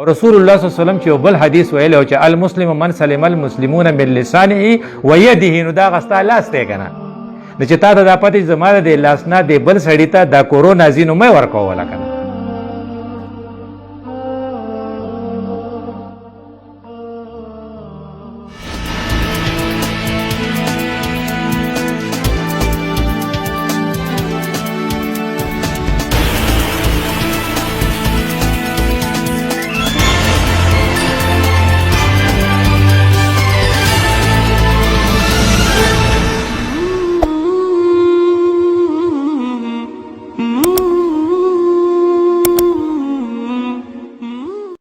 رسول الله صلی الله علیه وسلم چې بل حدیث ویلی او چې المسلم من سلم المسلمون من لسانه و یده، نو دا غستا لاس دی کنه، نو چې تا ته دا پته زما د لاس نه دی بل سړي ته دا کورونا ځینو مې ورکوله کنه.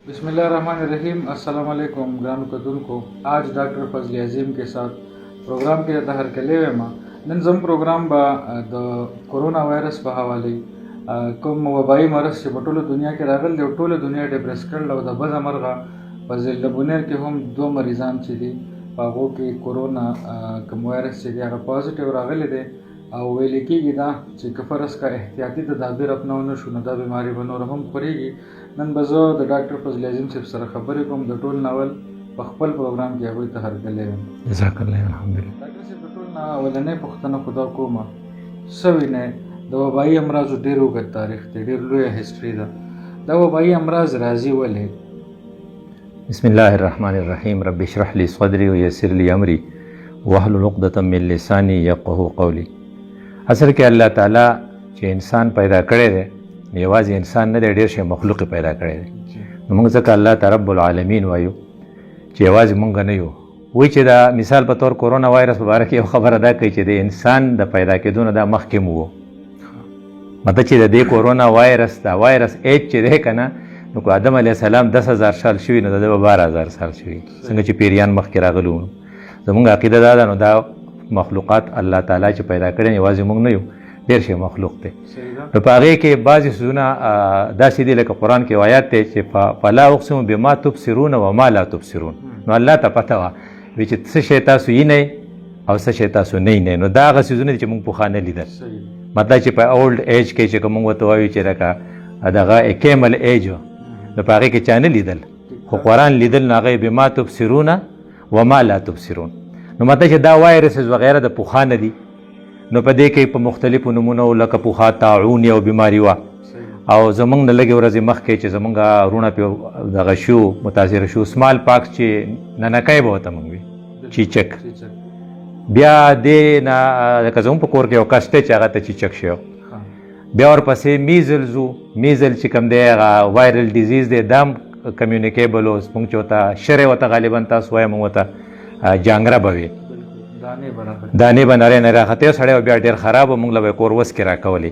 बिस्मिल्लाहिर्रहमानिर्रहीम। अस्सलाम वालेकुम ग्राम कदुन को आज डॉक्टर फजल अजीम के साथ प्रोग्राम के तहर के लेवे मा नन जम प्रोग्राम बा द कोरोना वायरस په حواله کوم وبایي مرض چې په ټوله دنیا کې راغلی دی او ټوله دنیا ډیپریس کړل او د بزه مرغه په ضلع کې هم 2 مریضان چې دي په هغو کې کورونا کوم وایرس چې دی هغه پازیټیو راغلی دی او ویل کېږي دا چې که فرض کا احتیاطي تدابیر اپناو نه شو نو دا بیماري به نور هم خورېږي. نن به زه د ډاکټر فضل عظیم صاحب سره خبرې کوم د ټول ناول په خپل پروګرام کې هغوی ته هرکلی یم. جزاک الله الحمدلله. ډاکټر صاحب د ټول نه اولنۍ پوښتنه خو دا کومه څه وینئ د وبایي امراضو ډېر اوږد تاریخ دی، ډېر لویه هسټري ده، دا وبایي امراض راځي ولې؟ بسم الله الرحمن الرحیم. رب اشرح لي صدري ويسر لي امري واحلل عقدة من لساني يفقهوا قولي. اصل کې الله تعالی چې انسان پیدا کړی دی یوازې انسان نه دی، ډېر شی مخلوق پیدا کړی دی. نو موږ ځکه الله ته رب العالمین وایو چې یوازې موږ نه یو. وایي چې دا مثال په طور کورونا وایرس په باره کې یو خبره دا کوي چې د انسان د پیدا کېدو نه دا مخکې مو و، مطلب چې د دې کورونا وایرس دا وایرس ایج چې دی که نه نو که آدم علیه السلام 10,000 سال شوي نو د ده به 12,000 سال شوي، څنګه چې پیریان مخکې راغلي وو. زموږ عقیده دا ده نو دا مخلوقات الله تعالی چې پیدا کړي یوازې موږ نه یو، ډېر شی مخلوق دی. نو په هغې کې بعضې څیزونه داسې دي لکه قرآن کې آیات دی چې فلا اقسم بما تبصرون وما لا تبصرون، نو الله ته پته وه وی چې څه شی تاسو وینئ او څه شی تاسو نه وینئ. نو دا هغه څیزونه دي چې موږ پخوا نه لیدل، مطلب چې په اولډ ایج کې چې که موږ ورته وایو چې لکه دغه کیمل ایج و نو په هغې کې چا نه لیدل، خو قرآن لیدل نو هغه بما تبصرون وما لا تبصرون. نو مطلب چې دا وایرسز وغیره د پخوا نه دي، نو په دې کې په مختلفو نمونو لکه پخوا طاعون یو بیماري وه او زمونږ نه لږې ورځې مخکې چې زمونږ وروڼه پې دغه شو متاثره شو سمال پاکس چې ننکی به ورته موږ وي چیچک، بیا دې نه لکه زمونږ په کور کې یو کس دی چې هغه ته چیچک شوی، بیا ورپسې میزلز و، میزل چې کوم دی هغه وایرل ډیزیز دی دا هم کمیونیکیبل و، موږ چې ورته شرې ورته غالبا تاسو وایه موږ ورته جانګره به وي، دانې به نری نری راختې سړی به بیا ډېر خراب و، موږ له به کور وس کې راکولې.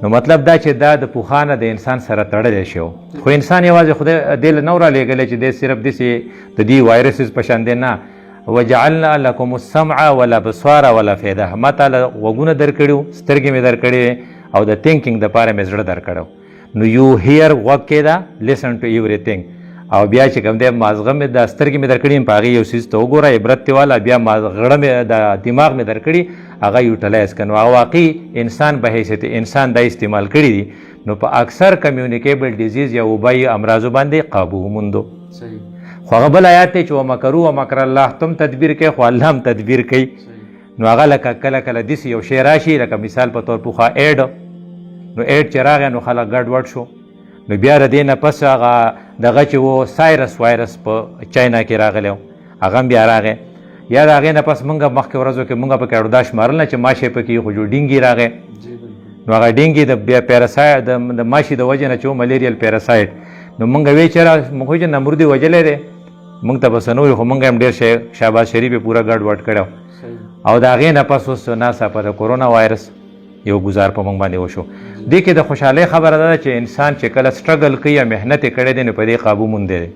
نو مطلب دا چې دا د پخوا نه د انسان سره تړلی شو، خو انسان یوازې خدای دې له نه رالیږلی چې دی صرف داسې د دې وایرسز په شان دی نه. وجعلنا لکم السمع والابصار والافئده، ما تعالی غوږونه درکړي وو، سترګې مې درکړې او د تھینکینګ دپاره مې زړه درکړی. نو یو هیر غوږ کې دا لیسن ټو ایوریثینګ، او بیا چې کوم دی مازغه مې د سترګې مې درکړي په هغې یو څیز ته وګوره عبرت تې واله، بیا غړه مې د دماغ مې درکړي هغه یوټیلایز کړه. نو هغه واقعي انسان به حیثیت انسان دا استعمال کړي دي، نو په اکثر کمیونیکیبل ډیزیز یا وبایي امراضو باندې قابو موندو. خو هغه بل آیات دی چې ومکرو ومکر الله، تم تدبیر کوي خو الله هم تدبیر کوي. نو هغه لکه کله کله داسې یو شی راشي لکه مثال په طور پخوا ایډ، نو ایډ چې راغی نو خلک ګډ وډ شو، نو بیا د دې نه پس هغه دغه چې و سایرس وایرس په چاینا کې راغلی و هغه هم بیا راغی، یا د هغې نه پس موږ مخکې ورځو کې موږ پکې اړو دا شمارل نه چې ماشی پکې خو جو ډینګي راغی، نو هغه ډینګي د بیا پیراسایډ د ماشي د وجې نه چې و ملیریل پیراسایډ، نو موږ وی چې موږ چې نمرودي وجلی دی موږ ته به څه نه وي، خو موږ هم ډېر شی شهباز شریف یې پوره ګډ وډ کړی او د هغې نه پس اوس ناڅاپه د کورونا وایرس یو ګزار په موږ باندې وشو. دې کې د خوشحالۍ خبره ده چې انسان چې کله سټرګل کوي یا محنت یې کړی دی نو په دې قابو موندی دی،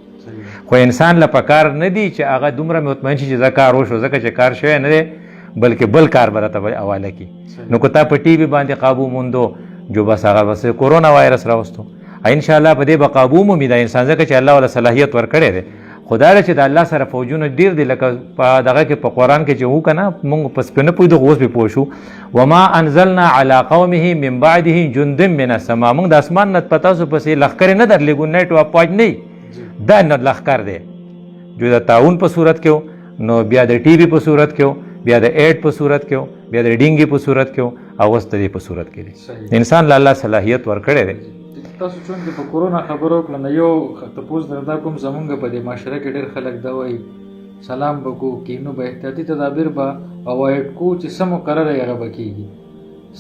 خو انسان له پکار نه دی چې هغه دومره مطمئن شي چې زه کار وشو، ځکه چې کار شوی نه دی بلکې بل کار به راته حواله کړي. نو که تا په ټي وي باندې قابو موندو جو بس هغه بس کورونا وایرس راوستو، انشاءالله په دې به قابو مومي دا انسان، ځکه چې الله والا صلاحیت ورکړی دی. خو دا چې د الله سره فوجونه ډېر دي، لکه په دغه کې په قرآن کې چې وو که نه موږ پس پې نه پوهېدو خو اوس پې پوه شو. وما انزلنا علی قومه من بعده جند من السما، موږ د اسمان نه په تاسو پسې لښکرې نه درلېږو، نیټ و اپواج نه دا نه لخر دی جو د تعاون په صورت کې و نو بیا د ټي بي په صورت کې و بیا د ایډ په صورت کې و بیا د ډینګي په صورت کې و او اوس د دې په صورت کې دی انسان له الله صلاحیت ورکړی دی. تاسو چونکې په کورونا خبرو وکړه نو یو تپوس دردا کوم زمونږ په دې معاشره کې ډېر خلک دا وایي سلام به کوو کینو به احتیاطي تدابیر به اوایډ کوو چې څه مقرره یې هغه به کېږي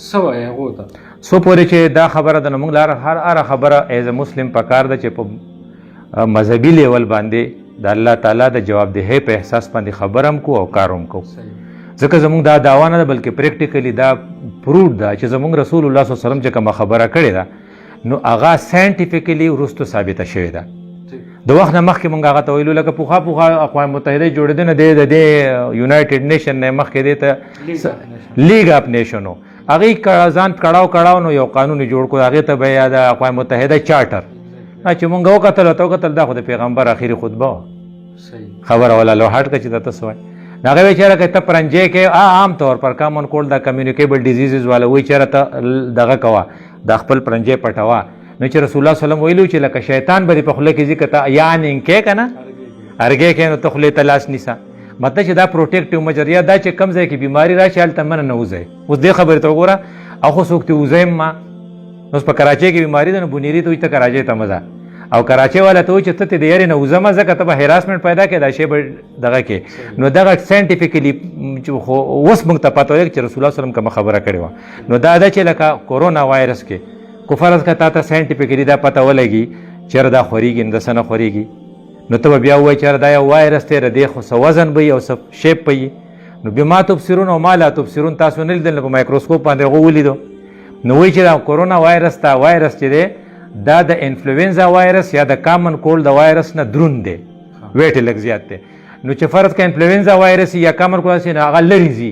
څه وایي هغو ته څو پورې چې دا خبره ده نو موږ لاره هر خبره ایز ا مسلم پکار ده چې په مذهبي لیول باندې د الله تعالی د جوابدهۍ په احساس باندې خبر هم کو او کار هم کو ځکه زموږ دا دعوا نه ده بلکې پریکټیکلی دا پروډ ده چې زموږ رسول الله صلی الله علیه وسلم چې کومه خبره کړې ده نو هغه ساینټیفیکلی وروستو ثابته شوې ده. د وخت نه مخکې موږ هغه ته ویلو لکه پخوا اقوام متحده جوړېده نه دی د یونایټډ نیشن نه مخکې دی ته لیګ اف نیشن و هغې ځان کړاو نو یو قانون یې جوړ کړو هغې ته به یا د اقوام متحده چارټر چې موږ وکتل دا خو د پیغمبر اخري خطبه وه خبره ولا لوحاټ که چې دا ته څه وایي نو هغه وایي چېرې که ته پرنجی کې عام طور پر کامن کولډ دا کمیونیکیبل ډیزیزز والا وایي چېرې ته دغه کوه دا خپل پرنجی پټوه نو چې رسول الله صلی الله علیه وسلم ویلو چې لکه شیطان به دې په خوله کې ځي که ته یا نینکې که نه ارګې کې نو ته خولې ته لاس نیسه مطلب چې دا پروټیکټیو مجر یا دا چې کم ځای کې بیماري راشي هلته منه نه وځئ. اوس دې خبرې ته وګوره او خو څوک ته وځئ ما اوس په کراچۍ کې بیماري ده نو بونیري ته وایي ته کراچۍ ته مه ځه او کراچۍ والا ته وایي چې ته د یارې نه وځه مه ځکه ته به هراسمنټ پیدا کړې دا شی به دغه کې نو دغه ساینټیفیکلی خو اوس موږ ته پته ولګي چې رسول الله صلی الله علیه وسلم کومه خبره کړې وه نو دا ده چې لکه کورونا وایرس کې کو فرض که تا ته ساینټیفیکلی دا پته ولګي چېرې دا خورېږي نو د څه نه خورېږي نو ته به بیا ووایې چېرې دا یو وایرس دی د دې خو څه وزن به وي او څه شیپ به وي نو بما تبصرون او ما لا تبصرون تاسو نه لیدل نو په مایکروسکوپ باندې هغه ولیدو نو وایي چې دا کورونا وایرس دا وایرس چې دی دا د انفلوینزا وایرس یا د کامن کولډ د وایرس نه دروند دی ویټ یې لږ زیات دی نو چې فرض که انفلوینزا وایرس یا کامن کولډ نو هغه لرې ځي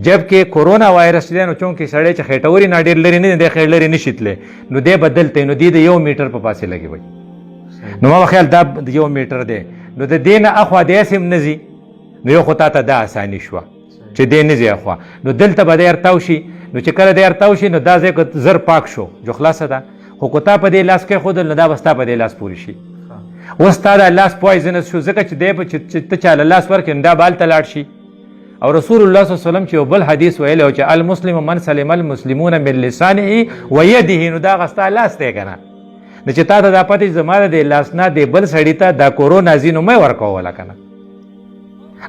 جبکې کورونا وایرس دی نو چونکې سړی چې خېټوري نه ډېر لرې نه دی خېټ لرې نشي تللی نو دی بدلته نو دی د 1 میټر په فاصله کې وي نو ما خیال دا 1 میټر دی نو د دې نه اخوا داسې هم نه ځي نو یو خو تا ته دا اساني شوه چې دی نه ځي اخوا نو دلته به دی ارتاو شي نو چې کله دی ارتاو شي نو دا ځای زر پاک شو جو خلاصه ده خو که تا په دې لاس کې ښودل نو دا به ستا په دې لاس پورې شي اوس تا دا لاس پوایزنس شو ځکه چې دی به چې ته چاله لاس ورکړې نو دا به هلته لاړ شي او رسول الله صلی الله علیه وسلم چې یو بل حدیث ویلی و چې المسلم من سلم المسلمون من لسانه و یده نو دا غستا لاس دی که نه نو چې تا ته دا پته زما د دې لاس نه د بل سړي ته دا کورونا ځي نو مه یې ورکوله که نه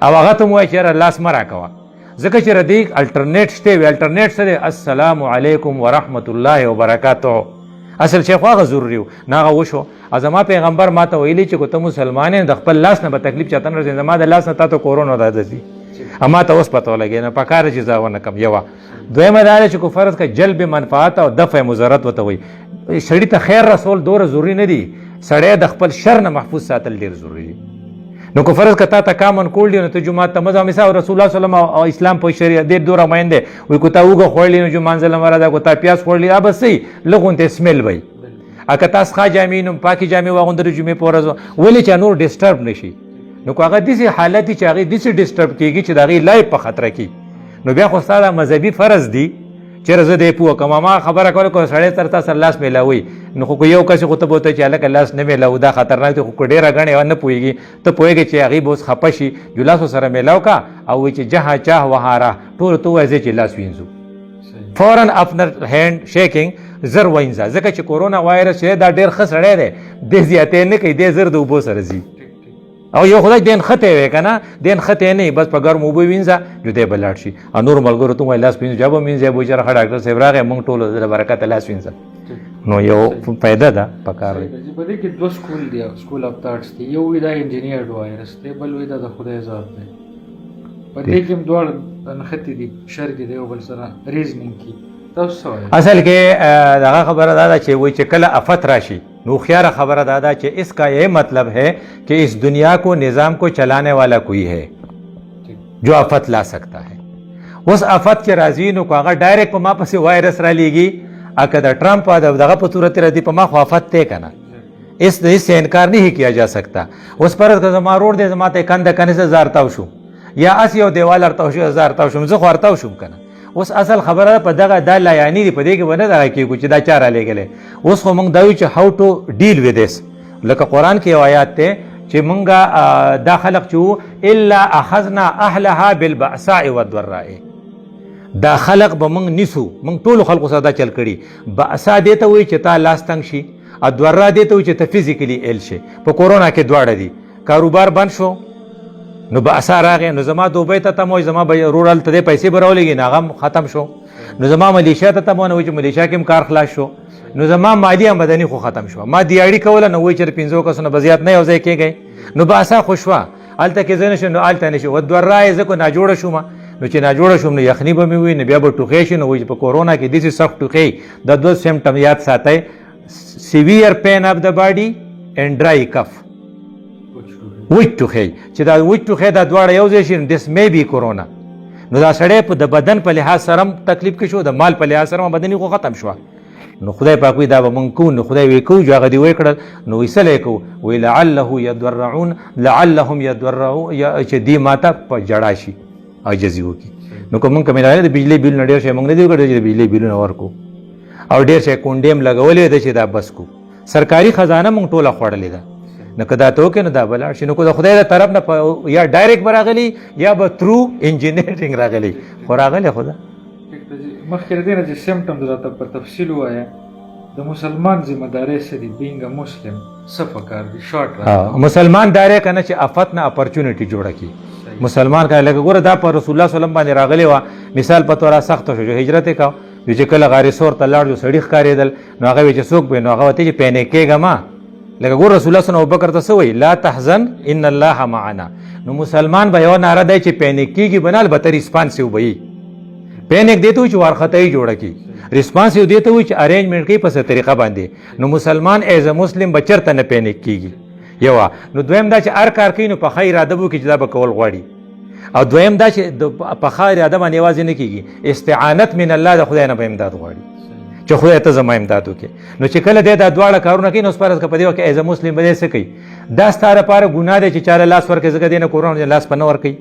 او هغه ته م وایي چې یاره لاس مه راکوه ځکه چې ردی الټرنیټ شته وي الټرنیټ څه دی السلام علیکم ورحمت الله وبرکاته اصل چې خو هغه ضروري و نه هغه وشو او زما پیغمبر ما ته ویلي چې که ته مسلمان یې د خپل لاس نه به تکلیف چاته نه رسېږي زما د لاس نه تا ته کورونا دا ځي اما ته اوس پته ولګي نه پکاره چې زه ونه کم یوه دویمه دا ده چې کو فرض که جلب منفعت او دفع مضرت ورته وایي سړي ته خیر رسول دومره ضروري نه دي سړی د خپل شر نه محفوظ ساتل ډېر ضروري دي نو که فرض که تا ته کامن کولډ دی نو ته جومات ته مه ځه مثال رسول الله صلی الله علیه وسلم او اسلام په شریعت ډېر دوره مین دی وایي که تا اوږه خوړلې نو جومات ځله مه راځه که تا پیاز خوړلې دا به څه لږ غوندې سمیل به وي که تا څښا جامې نو پاکې جامې واغونده د جمعې په ورځ ولې چې نور ډسټرب نه شي نو که هغه داسې حالت چې هغې داسې ډسټرب کېږي چې د هغې لایف په خطره کې نو بیا خو ستا دا مذهبي فرض دی چېرې زه دی پوه کړم ما خبره کوله که سړی تر تا سره لاس میلاوي نو خو که یو کس خو ته به ورته چې هلکه لاس نه میلاو دا خطرناک دی خو که ډېره ګڼې نه پوهېږي ته پوهېږې چې هغې به اوس خفه شي جو لاس ورسره میلاو کا او وایي چې جهه چاه وهاره ټولو ته ووایه چې لاس وینځو فورن افنر هینډ شیکینګ زر وینځه ځکه چې کورونا وایرس چې دا ډېر ښه سړی دی دی زیاتې نه کوي دی زر د اوبو سره ځي او یو خدای دین خطې وی که نه دین خطې نه بس په ګرم اوبه وینځه نو دی به لاړ شي او نور ملګرو ته وایي لاس وینځو جابه وینځه به چېرې ښه ډاکټر صاحب راغی موږ ټولو د برکته لاس وینځه نو یو فایده ده په کار دی په دې کې دوه سکول دي سکول اف تاټس دي یو وایي دا انجینیرډ وایرس دی بل وایي دا د خدای ذات دی په دې کې هم دواړه نښتې دي شرک دي یو بل سره ریزنینګ کې تاسو اصل کې دغه خبره دا ده چې وایي چې کله افت راشي نو خیاره خبره دا ده چې اس کا یہ مطلب ہے کہ اس دنیا کو نظام کو چلانے والا کوئی ہے جو آفت لا سکتا ہے اس آفت کے راضی نو کو هغه ډایرکټ په ما پسې وایرس را لیږي اکه د ټرمپ دغه په صورت راځي په ما خو آفت دی که نه اس سے انکار نہیں کیا جا سکتا اوس فرض که زما روډ دی زما ته کنده کنې زه ارتاو شوم یا اس یو دیوال ارتاو شو زه ارتاو شوم زه خو ارتاو شوم که نه اوس اصل خبره په دغه دا لایانی دی په دې کې ونه دغه کېږو چې دا چا رالیږلی اوس خو موږ دا وایو چې هاو ټو ډیل وذ دس لکه قرآن کې یو آیات ته چې مونږه دا خلق چې الا اخذنا اهلها بالبأساء والضراء، دا خلق به مونږ نیسو، مونږ ټولو خلقو سره دا چل کړي. بأسا دې ته وایي چې تا لاس تنګ شي، او ضرا دې ته وایي چې ته فزیکلی ایل شي. په کورونا کې دواړه دي. کاروبار بند شو نو بأسا راغی، نو زما دوبۍ ته تم وایي زما رور هلته دی پیسې به راولېږي، نو هغه ختم شو. نو زما ملیشیا ته تم وایي چې ملیشیا کې هم کار خلاص شو. نو زما مالی آمدني خو ختم شو. ما دیاړي کوله نو وایي چې 5 کسونه به زیات نه یو ځای کېږئ. نو بأسا خو شوه، هلته کې زه نه شم نو هلته نه شي. والضرا یې زه کو ناجوړه شوم، نو چې ناجوړه شوم نو یخني به مې وي، نو بیا به ټوخی شي. نو وایي په کورونا کې داسې سخت ټوخی، د 2 سمټم یاد ساتئ: سیویر پین اف د باډي اینډ ډرای کف، وچ ټوخی. چې دا وچ ټوخی دا دواړه یو ځای شي، دس مې بي کورونا. نو دا سړی په د بدن په لحاظ سره هم تکلیف کې شو، د مال په لحاظ سره هم بدني خو ختم شوه. نو خدای پاک وایي دا به مونږ کوو. نو خدای وایي کوو، جو هغه دې وایي کړل. نو وایي څه کوو؟ وایي لعله یضرعون، لعلهم یضرعون، چې دې ماته په جړا شي عاجزي وکړي. نو که مونږ کمې د بجلي بیلونه ډېر شی مونږ نه دي وکړی چې د بجلي بیلونه ورکړو، او ډېر شی کونډې هم لګولې ده چې دا بس کو. سرکاري خزانه مونږ ټوله خوړلې ده. نو که دا ته وکړې نو دا به لاړ شي. نو که د خدای د طرف نه یا ډایرکټ به راغلی یا به ترو انجینیرینګ راغلی، خو راغلی خو ده. مخکې د دې نه چې سمټمز راته په تفصیل ووایه، د مسلمان ذمہ داری څه دي؟ بینګ ا مسلم څه پکار دي؟ شارټ مسلمان داری کنه چې افت نه اپورچونټی جوړه کی. مسلمان کله لکه ګوره دا په رسول الله صلی الله علیه وسلم باندې راغلی و، مثال په تور سخت شو چې هجرت وکاو، چې کله غار سور ته لاړ جو سړی ښکارېدل، نو هغه چې څوک به نو هغه ته چې پینې کېږه ما لکه ګور رسول الله صلی الله علیه وسلم ابوبکر ته څه وایي؟ لا تحزن ان الله معنا. نو مسلمان به یو ناره دی چې پینې کېږي بنال به ته ریسپانسیو به وي. پینک دی ته وایي چې وارخطایي جوړه کړي، ریسپانسیو دی ته وایي چې ارینجمنټ کوي په څه طریقه باندې. نو مسلمان ایز ا مسلم به چېرته نه پینک کېږي یو. نو دویم دا چې هر کار کوي نو پخه اراده وکړي چې دا به کول غواړي. او دویم دا چې د پخه اراده باندې یوازې نه کېږي، استعانت من الله، د خدای نه به امداد غواړي چې خدای ته زما امداد وکړي. نو چې کله دی دا دواړه کارونه کوي نو اوس فرض که په دې وخت کې ایز ا مسلم به دی څه کوي؟ دا ستا لپاره ګناه دی چې چاله لاس ورکړي، ځکه دی نه کورونا لاس په نه ورکوي.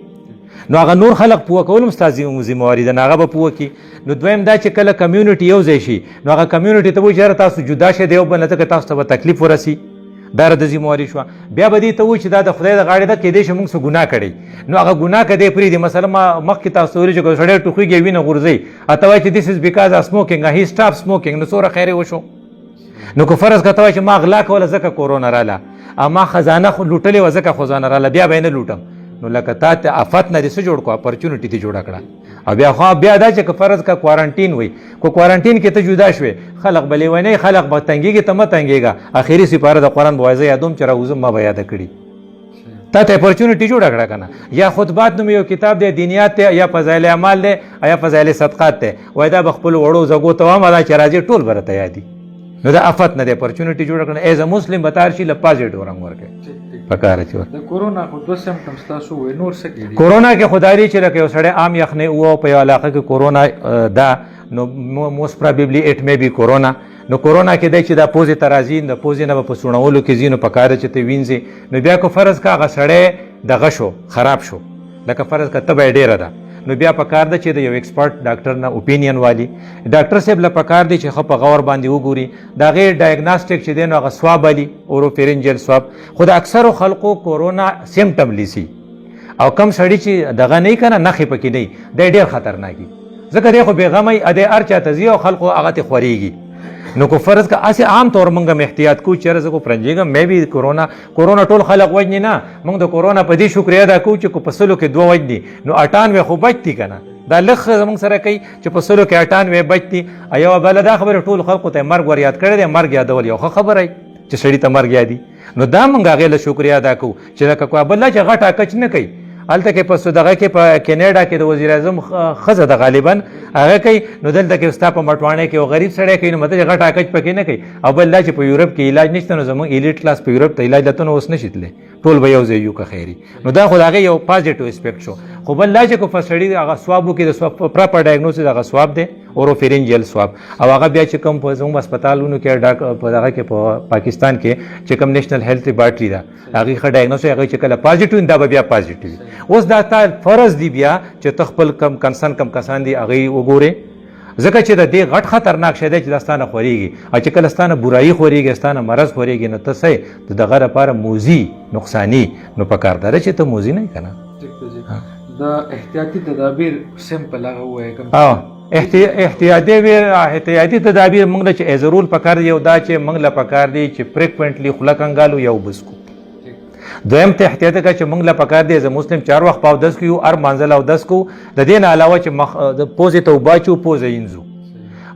نو هغه نور خلق پوه کول هم ستا ذمهواري ده، نو هغه به پوه کړي. نو دویم دا چې کله کمیونټي یو ځای شي نو هغه کمیونټي ته وایي چې یاره تاسو جدا شئ د یو بل نه، ځکه تاسو ته به تکلیف ورسي، دا د ذمهواري شوه. بیا به دې ته وایي چې دا د خدای د غاړې ده، کیدای شي موږ څه ګناه کړی، نو هغه ګناه که دی پرېږدي. مثلا ما مخکې تاسو ویلي چې که سړی ټوخېږي وینه غورځوي، ته وایي چې دس از بیکاز آف سموکینګ، هی سټاپ سموکینګ، نو څومره خیر وشو. نو که فرض که ته وایي چې ما غلا کوله ځکه کورونا راله، او ما خزانه لوټلې وه ځکه خزانه راله، بیا به یې نه لوټم. نو لکه تا ته افت نه دې څه جوړ کړو؟ اپورچونټي دې جوړه کړه. او بیا خو بیا دا چې که فرض که کوارنټین وي، کو کوارنټین کې ته جدا شوې، خلق به لیونی، خلق به تنګېږي، ته مه تنګېږه. اخري سپاره د قرآن به وایي زه یادوم چې راوځم ما به یاده کړي. تا ته اپورچونټي جوړه کړه که نه. یا خطبات نوم یو کتاب دی، دینیات دی، یا فضایل اعمال دی، یا فضایل صدقات دی، وایي دا به خپلو وړو زګو ته وایم، دا چې راځي ټول به راته یادي. نو دا افت نه دی، اپورچونټي جوړه کړه. ایز ا مسلم به تار شي له پازیټیو رنګ ورکړي پکاره چې د کورونا خو 2 سمټمز تاسو وایي، نور څه کېږي؟ کورونا کې خدای چې لکه یو سړی عام یخنۍ وو په یو علاقه کې کورونا دا، نو موست پرابیبلی اټ مې بي کورونا. نو کورونا کې دی چې دا پوزې ته راځي، د پوزې نه به په سوڼولو کې ځي، نو پکاره چې ته وینځې. نو بیا که فرض که هغه سړی دغه شو، خراب شو، لکه فرض که تبه یې ډېره ده، نو بیا پکار ده چې د یو ایکسپرټ ډاکټر نه اوپینین والی ډاکټر صاحب له پکار دی چې ښه په غور باندې وګوري. د هغې ډایګناسټک چې دی نو هغه سواب الي، اوروفیرنجل سواب. خو د اکثرو خلقو کورونا سیمټم لیسي، او کم سړي چې دغه نه وي که نه، نښې پکې نه وي، دی ډېر خطرناکي، ځکه دی خو بېغمه وي، دی هر چا ته ځي او خلقو هغه ته خورېږي. نو که فرض که هسې عام طور موږ هم احتیاط کوو چې یاره زه خو پرنجېږم، مې بي کورونا ټول خلق وجني نه، موږ د کورونا په دې شکریه ادا کوو چې که په 100 کې 2 وجني نو 98 خو بچ دي که نه. دا لږ زموږ سره کوي چې په 100 کې 98 بچ دي. یوه بله دا خبره ټول خلقو ته مرګ ور یاد کړی دی، مرګ یادول یو ښه خبره وي چې سړي ته مرګ یادي. نو دا موږ هغې له شکریه ادا کوو چې لکه کوه بله چې غټ اکچ نه کوي. هلته کې په دغه کې په کینیډا کې د وزیر اعظم ښځه ده غالبا هغه کوي، نو دلته کې ستا په مټوانۍ کې یو غریب سړی کوي، نو مطلب غټ اکچ پکې نه کوي. او بل دا چې په یورپ کې علاج نشته، نو زموږ ایلیټ کلاس په یورپ ته علاج لته نو اوس نشي تللی، ټول به یو ځای یو که خیري. نو دا خو د هغې یو پازیټیو اسپیکټ شو. خو بل دا چې که په سړي هغه سواب وکړي، د سواب پراپر ډایګنوسس هغه سواب دی، اوروفیرنجل سواب، او هغه بیا چې کوم په زموږ هسپتالونو کې په دغه کې په پاکستان کې چې کوم نیشنل هیلث لیبارټري ده هغې ښه ډایګنوس هغې چې کله پازیټیو دا به بیا پازیټیو وي. اوس دا تا فرض دی بیا چې ته خپل کم کنسرن کم کسان دي هغې وګورې، ځکه چې د دې غټ خطرناک شی دی چې دا ستانه خورېږي او چې کله ستانه برایي خورېږي ستانه مرض خورېږي نو ته څه د دغه لپاره موزي نقصاني نو پکار ده چې ته موزي نه یې که نه. د احتیاطي تدابیر سمپل هغه ووایه کوم احتیاطي تدابیر موږ له چې ایزرول پکار دی یو دا چې موږ له پکار دی چې فریکوینټلی خوله کنګالو یا اوبه څښو. دویم ته احتیاط کا چې موږ له پکار دی از مسلم 4 وخت په اودس کیو هر منځل اودس کو د دې نه علاوه چې پوزې ته اوبه اچو پوزه اینځو.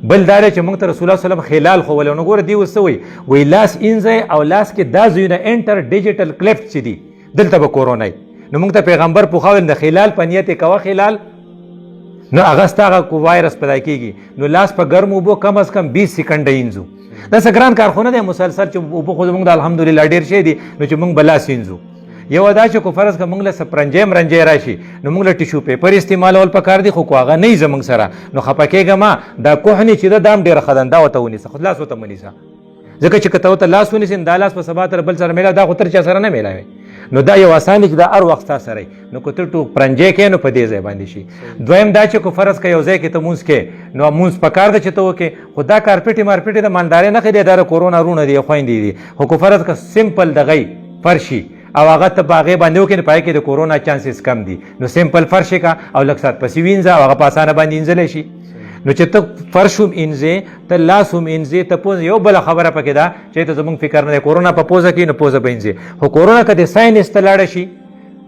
بل دا چې موږ ته رسول الله صلی الله علیه وسلم خلال ښوولی نو ګوره دې اوس څه وایي لاس اینځئ او لاس کې دا ځایونه انټر ډیجیټل کلیفټ چې دي دلته به کورونا نو موږ ته پیغمبر پوښاویل د خلال په نیت یې کوه خلال نو هغه ستا هغه وایرس پیدا کېږي نو لاس په ګرم اوبو کم از کم 20 سیکنډه اینځو. دا څه ګران کارخونه دی مسلسل چې اوبه خو زموږ د الحمدلله ډېر شی دي نو چې موږ به لاس اینځو. یو دا چې کو فرض که موږ له سپرنجی مرنجی راشي نو موږ له ټیشو پیپر استعمالول پکار دي خو کو هغه نه زموږ سره نو خفه کېږه ما دا کوهنې چې ده دا هم ډېره ښه ده دا ورته ونیسه خو لاس ورته مه نیسه ځکه چې که ته ورته لاس ونیسې دا لاس په سبا تر بل سره میلاو دا خو تر چا سره نه میلاوي نو دا یو اسان دی چې دا هر وخت ستا سره نو که ته پرنجی کې نو په دې ځای باندې شي. دویم دا چې کو فرض که یو ځای کې ته مونځ کې نو مونځ پکار ده چې ته وکړې خو دا کارپېټې مارپېټې د مالدارۍ نښې دی دا د کورونا رونه دي خویندې دي خو که فرض که سمپل دغی فرشي او هغه ته په هغې باندې وکړې پای کې د کورونا چانسز کم دي نو سمپل فرش کا او لږ ساعت پسې وینځه او هغه په اسانه باندې اینځلی شي. نو چې ته فرش هم اینځې ته لاس هم اینځې ته پوزه یو بله خبره پکې ده چې ته زموږ فکر نه دی کورونا په پوزه کې نو پوزه به اینځې خو کورونا که د ساینس ته لاړه شي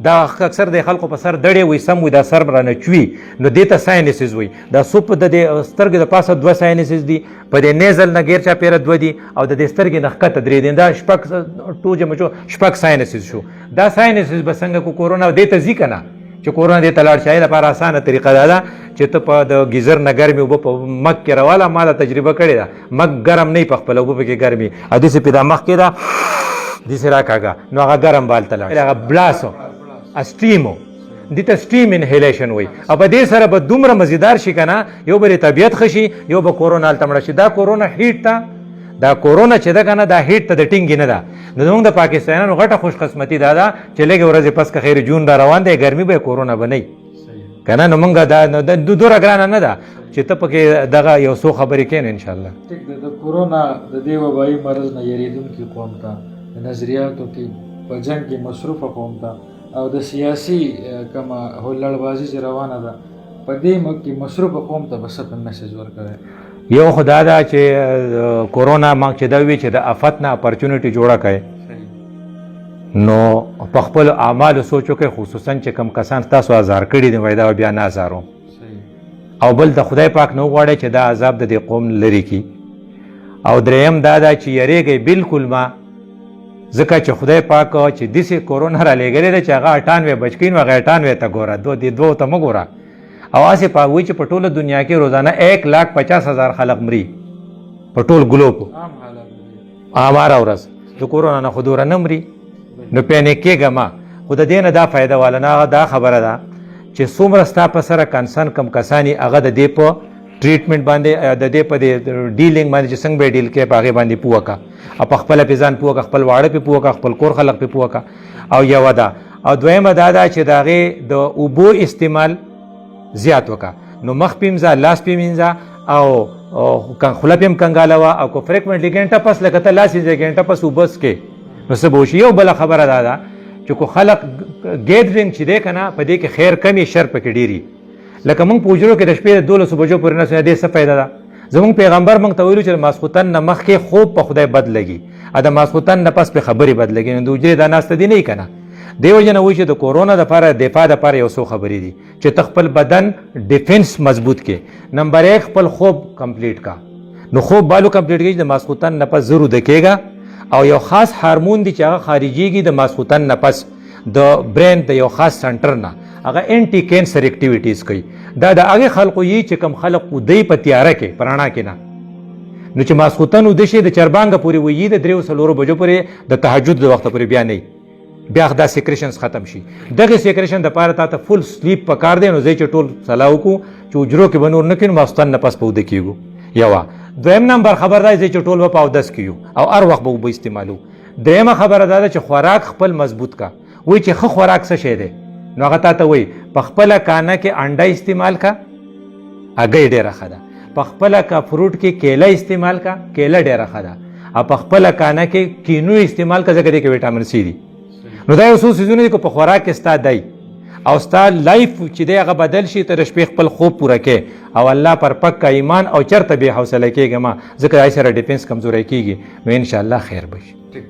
دا اکثر د خلکو په سر دړې وي سم وي دا سر رانه چوي نو دې ته ساینسز وي دا سوپ د دې سترګې د پاسه 2 ساینسز دي په دې نیزل نه غیر چاپېره 2 دي او د دې سترګې نه ښکته 3 دي دا شپږ ساینسز شو. دا ساینسز به څنګه کو کورونا دې ته ځي که نه چې کورونا دې ته لاړ شي لپاره اسانه طریقه دا ده چې ته په د ګیزر نه ګرمې اوبه په مګ کې راواله ما دا تجربه کړې ده مګ ګرم نه وي په خپله اوبه پکې ګرمې او داسې پې دا مخ کې ده داسې راکاږه نو هغه ګرم بال ته لاړ هغه بلاسو اسټیمو دې ته سټیم انهیلیشن وایي او په دې سره به دومره مزیدار شي که نه یو به د طبیعت ښه شي یو به کورونا هلته مړه شي. دا کورونا هیټ ته دا کورونا چې ده که نه دا هیټ ته د ټینګې نه ده نو زموږ د پاکستانیانو غټه خوشقسمتي دا ده چې لږې ورځې پس که خیر جون را روان دی ګرمي به کورونا به نه که نه نو موږ دا دوره ګرانه نه ده چې ته پکې دغه یو څو خبرې کښې نو انشاءالله. ټیک ده د کورونا د دې وبایي مرض نه یېرېدونکي قوم ته د نظریاتو کې په جنګ کې مصروفه قوم ته او د سیاسي کومه هلړبازي چې روانه ده په دې ملک کې مصروفه قوم ته به څه په میسج ورکوئ؟ یو خو دا ده چې کورونا ما چې دا وي چې د افت نه اپرچونټي جوړه کړئ نو په خپلو اعمالو سوچ وکړئ خصوصا چې کوم کسان تاسو ازار کړي دي وایي دا بیا نه ازارو او بل د خدای پاک نه وغواړئ چې دا عذاب د دې قوم لرې کړي او دریم دا ده چې یریږئ بالکل ما ځکه چې خدای پاک چې داسې کورونا را لېږلی دی چې هغه 98 بچ کړي نو هغه 98 ته ګوره دې دوو ته مه ګوره او هسې وایي چې په ټوله دنیا کې روزانه 1,50,000 خلق مري په ټول ګلوب هره ورځ د کورونا نه خو دوره نه مري نو پینیک کېږه ما خو د دې نه دا فایده واله نه دا خبره ده چې څومره ستا په سره کنسرن کم کساني هغه د دې په ټریټمنټ باندې د دې په ډیلینګ باندې چې څنګه به ډیل کې په هغې باندې پوه کا او په خپله پې ځان پوه کا خپل واړه پې پوه کا خپل کور خلق پې پوه کا او یوه ده او دویمه دا ده چې د هغې د اوبو استعمال زیات وکړه نو مخ پې مځه لاس پې مینځه او خوله پې هم کنګالوه او که فریکوینټلي ګنټه پس لکه ته لاس یې ګنټه پس اوبه څکې نو څه به وشي. یو بله خبره دا ده چې کو خلق ګیدرینګ چې دی که نه په دې کې خیر کمې شر پکې ډېري لکه موږ په حجرو کې د شپې د 12 بجو پورې ناستو دې څه فایده ده زموږ پیغمبر موږ ته ویلو چې د ماسخوتن نه مخکې خوب په خدای بد لګي او د ماسخوتن نه پس پې خبرې بد لګي نو د حجرې دا ناسته دي نه وي که نه دې وجه نه وایي چې د کورونا دپاره دفاع دپاره یو څو خبرې دي چې ته خپل بدن ډیفنس مضبوط کې. نمبر 1 خپل خوب کمپلیټ کا نو خوب بالو کمپلیټ کېږي د ماسخوتن نه پس ضرور د کېږه او یو خاص هارمون دی چې هغه خارجېږي د ماسخوتن نه پس د برین د یو خاص سنټر نه هغه انټي کینسر اکټیویټیز کوي دا د هغې خلقو یي چې کوم خلق ودی په تیاره کې په رڼا کې نه نو چې ماسخوتن وده شي د چربانګه پورې ویي د 3-4 بجو پورې د تهجد د وخته پورې بیا نه بیا دا سیکریشنز ختم شي دغه سیکریشن دپاره تا ته فل سلیپ پکار دی نو ځای چې ټول صلاح وکړو چې حجرو کې به نور نه کړو ماسخوتن نه پس په وده کېږو یوه. دویم نمبر خبر دا دی چې ټول به په اودس کیو او هر وخت به اوبه استعمالو. دریمه خبره دا ده چې خوراک خپل مضبوط کا وایي چې ښه خوراک څه شی دی نو هغه تا ته وایي په خپله کانه کې انډه استعمال کا هګۍ ډېره ښه ده په خپله کا فروټ کې کیله استعمال کا، کیله ډېره ښه ده. او په خپله کانه کې کینو استعمال کا، ځکه دې کې ویټامین سی دي. نو دا یو څو څیزونه دي که په خوراک کې ستا دی او ستا لایف چې دی هغه بدل شي، ته د شپې خپل خوب پوره کې او الله پر پکه ایمان او چرته بې حوصله کېږه ما، ځکه هغې سره ډیفینس کمزوری کېږي، نو انشاءالله خیر به شي. ٹھیک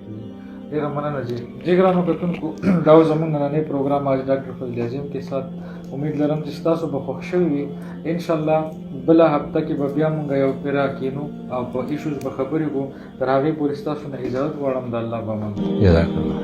ډیره مننه جی. ګرانو کتونکو، دا و زموږ نننی پروګرام آج ډاکټر فضل اعظم کے ساتھ. امید لرم چې ستاسو به خوښ شوي وي. انشاءالله بله هفته کې به بیا مونږ یو پیرا کینو او په ایشوز به خبرې کوو. تر هغې پورې ستاسو نه اجازت غواړم. د الله په امان. جزاک الله.